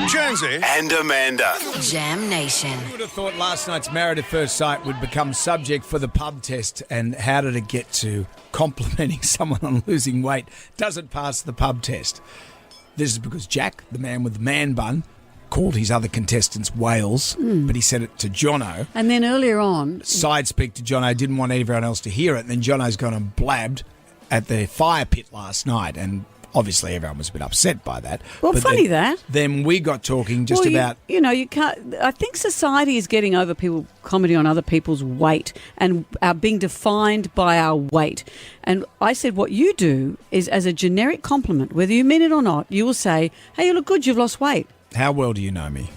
Jonesy and Amanda. Jam Nation. Who would have thought last night's Married at First Sight would become subject for the pub test, and how did it get to complimenting someone on losing weight doesn't pass the pub test? This is because Jack, the man with the man bun, called his other contestants whales, but he said it to Jono. And then earlier on, Side speak to Jono, didn't want everyone else to hear it, and then Jono's gone and blabbed at the fire pit last night, and obviously everyone was a bit upset by that. Well, But funny that. Then we got talking just well, about... you can't. I think society is getting over people commenting on other people's weight and are being defined by our weight. And I said, what you do is, as a generic compliment, whether you mean it or not, you will say, "Hey, you look good. You've lost weight." How well do you know me?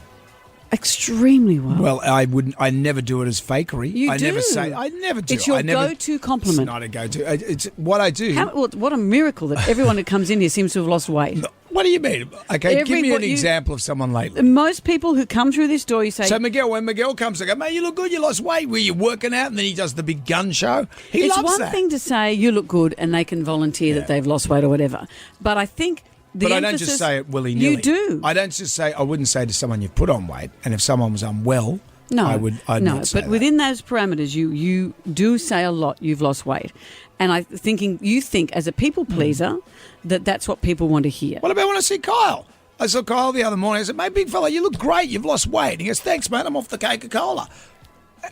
Extremely well. Well, I wouldn't. I never do it as fakery. You I do. never say. I never do. It's your I never, go-to compliment. It's not a go-to. It's what I do. What a miracle that everyone who comes in here seems to have lost weight. What do you mean? Okay, give me an you- example of someone lately. Most people who come through this door, you say, So Miguel, when Miguel comes, I go, mate, you look good. You lost weight. Were you working out? And then he does the big gun show. He it's loves one that. thing to say you look good and they can volunteer that they've lost weight or whatever. But I think But I don't just say it willy-nilly. You do. I don't just say. I wouldn't say to someone you've put on weight, and if someone was unwell, No, I'd no. not say But that. within those parameters, you do say a lot. You've lost weight, and you think as a people pleaser that's what people want to hear. What about when I see Kyle? I saw Kyle the other morning. I said, mate, big fella, you look great. You've lost weight. And he goes, thanks, mate. I'm off the Coca-Cola.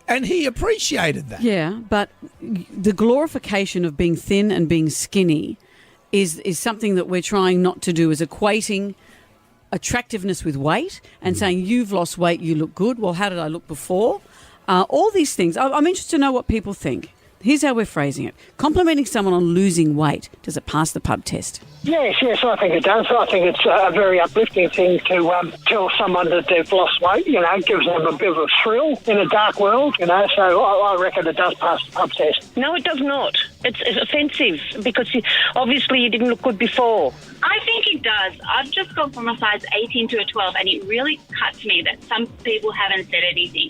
And he appreciated that. Yeah, but the glorification of being thin and being skinny is something that we're trying not to do, is equating attractiveness with weight and saying you've lost weight, you look good. Well, how did I look before? All these things. I'm interested to know what people think. Here's how we're phrasing it. Complimenting someone on losing weight, does it pass the pub test? Yes, I think it does. I think it's a very uplifting thing to tell someone that they've lost weight. It gives them a bit of a thrill in a dark world, so I reckon it does pass the pub test. No, it does not. It's offensive because obviously you didn't look good before. I think it does. I've just gone from a size 18 to a 12, and it really cuts me that some people haven't said anything.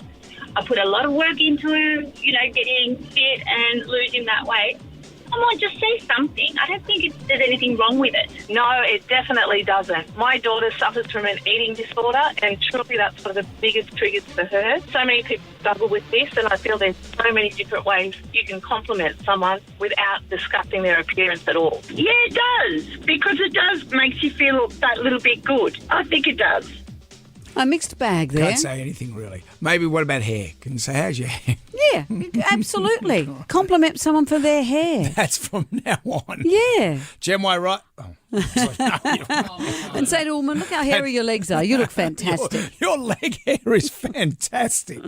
I put a lot of work into, getting fit and losing that weight. Come on, just say something. I don't think there's anything wrong with it. No, it definitely doesn't. My daughter suffers from an eating disorder, and truly that's one of the biggest triggers for her. So many people struggle with this, and I feel there's so many different ways you can compliment someone without discussing their appearance at all. Yeah, it does, because it does makes you feel that little bit good. I think it does. A mixed bag there. Can't say anything really. Maybe what about hair? Can you say, how's your hair? Yeah, absolutely. Compliment someone for their hair. That's from now on. Yeah. Jem White, right? Oh, sorry. No, you don't. And say to a woman, look how hairy your legs are. You look fantastic. Your leg hair is fantastic.